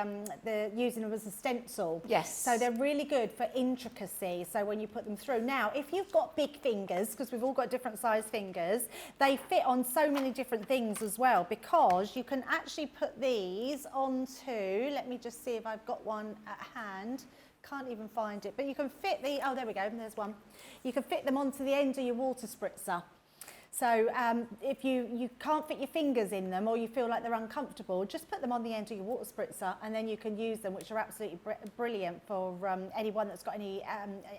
using them as a stencil. Yes. So they're really good for intricacy. So when you put them through. Now, if you've got big fingers, because we've all got different size fingers, they fit on so many different things as well, because you can actually put these onto, let me just see if I've got one at hand, can't even find it, but you can fit the, oh there we go, there's one. You can fit them onto the end of your water spritzer. So if you can't fit your fingers in them or you feel like they're uncomfortable, just put them on the end of your water spritzer and then you can use them, which are absolutely brilliant for anyone that's got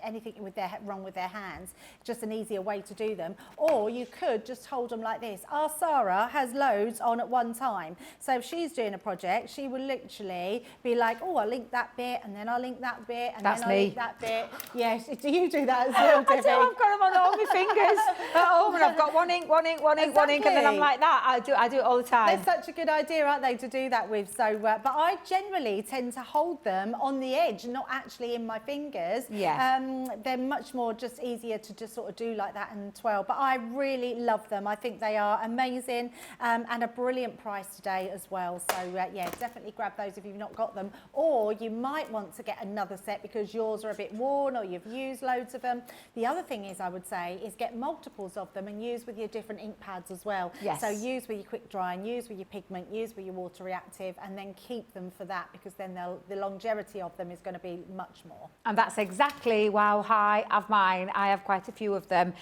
anything wrong with their hands. Just an easier way to do them. Or you could just hold them like this. Our Sarah has loads on at one time. So if she's doing a project, she will literally be like, oh, I'll link that bit and then I'll link that bit and then I'll link that bit. Yes, do you do that as well, Debbie? I do, I've got them on all my fingers at home and I've got one ink, and then I'm like that. I do it all the time. They're such a good idea, aren't they, to do that with? So, but I generally tend to hold them on the edge, not actually in my fingers. Yeah. They're much more just easier to just sort of do like that and twirl. But I really love them. I think they are amazing and a brilliant price today as well. So yeah, definitely grab those if you've not got them. Or you might want to get another set because yours are a bit worn or you've used loads of them. The other thing is, I would say, is get multiples of them and use with your different ink pads as well. Yes. So use with your quick dry and use with your pigment, use with your water reactive, and then keep them for that, because then the longevity of them is going to be much more. And that's exactly wow high of mine. I have quite a few of them.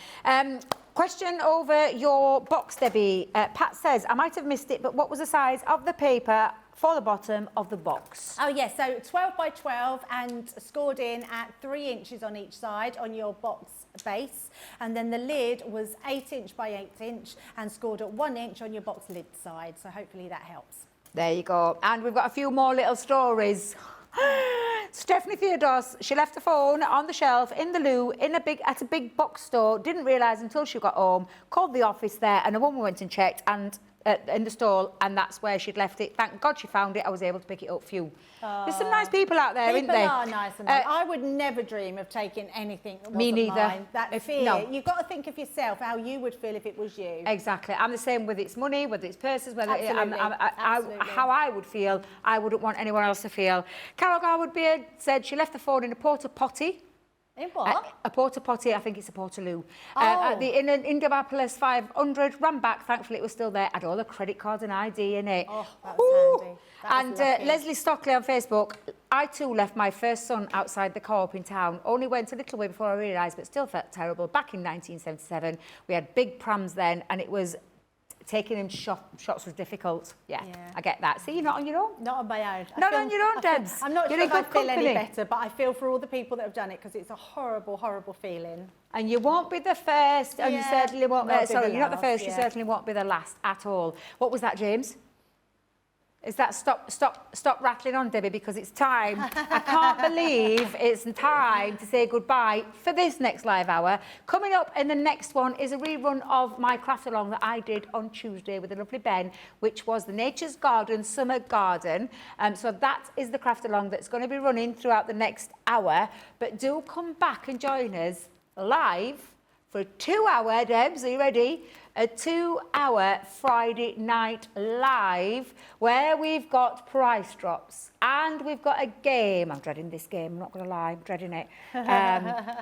Question over your box, Debbie. Pat says, I might have missed it, but what was the size of the paper for the bottom of the box? Oh yes, so 12 by 12 and scored in at 3 inches on each side on your box base, and then the lid was 8 inch by 8 inch and scored at 1 inch on your box lid side, so hopefully that helps. There you go. And we've got a few more little stories. Stephanie Theodos, she left her phone on the shelf in the loo at a big box store, didn't realise until she got home, called the office there, and a woman went and checked, and in the stall, and that's where she'd left it. Thank God she found it. I was able to pick it up for you. There's some nice people out there, isn't there? People are nice and nice. I would never dream of taking anything that Me wasn't neither. mine. That fear. No. You've got to think of yourself, how you would feel if it was you. Exactly. I'm the same, whether it's money, whether it's purses, whether Absolutely. Absolutely. how I would feel, I wouldn't want anyone else to feel. Carol Garwood-Beard said she left the phone in a porta potty. In what? A porta potty, I think it's a portaloo. Oh. At the Indianapolis 500, ran back, thankfully it was still there, had all the credit cards and ID in it. Oh, that was handy. That And was lucky. Leslie Stockley on Facebook, I too left my first son outside the co-op in town. Only went a little way before I realised, but still felt terrible. Back in 1977, we had big prams then, and it was taking him shots was difficult. Yeah, I get that. See, you're not on your own. Not on my own. Not on your own, Debs. I'm not You're sure in if I good feel any company. better, but I feel for all the people that have done it because it's a horrible, horrible feeling. And you won't be the first, and you Yeah, certainly won't. not be the Sorry, you're not the last, first. You yeah. certainly won't be the last at all. What was that, James? Is that stop rattling on, Debbie, because it's time. I can't believe it's time to say goodbye for this next live hour. Coming up in the next one is a rerun of my craft along that I did on Tuesday with the lovely Ben, which was the Nature's Garden Summer Garden. So that is the craft along that's going to be running throughout the next hour. But do come back and join us live for a 2-hour, Debs, are you ready? A 2-hour Friday night live where we've got price drops and we've got a game. I'm dreading this game, I'm not going to lie, I'm dreading it.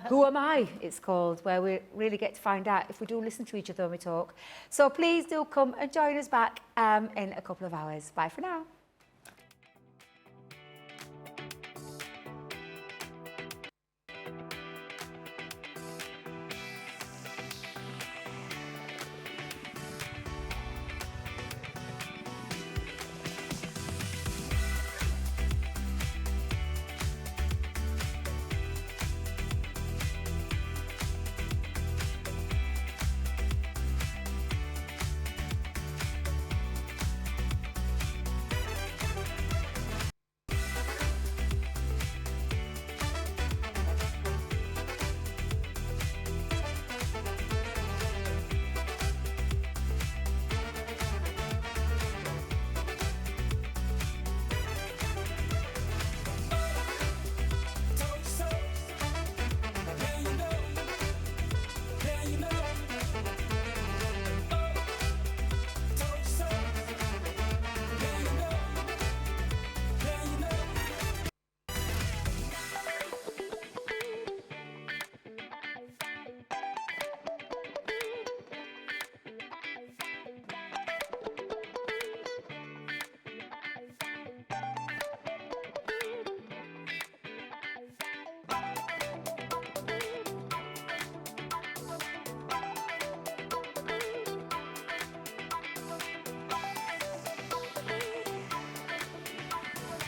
Who Am I, it's called, where we really get to find out if we do listen to each other when we talk. So please do come and join us back in a couple of hours. Bye for now.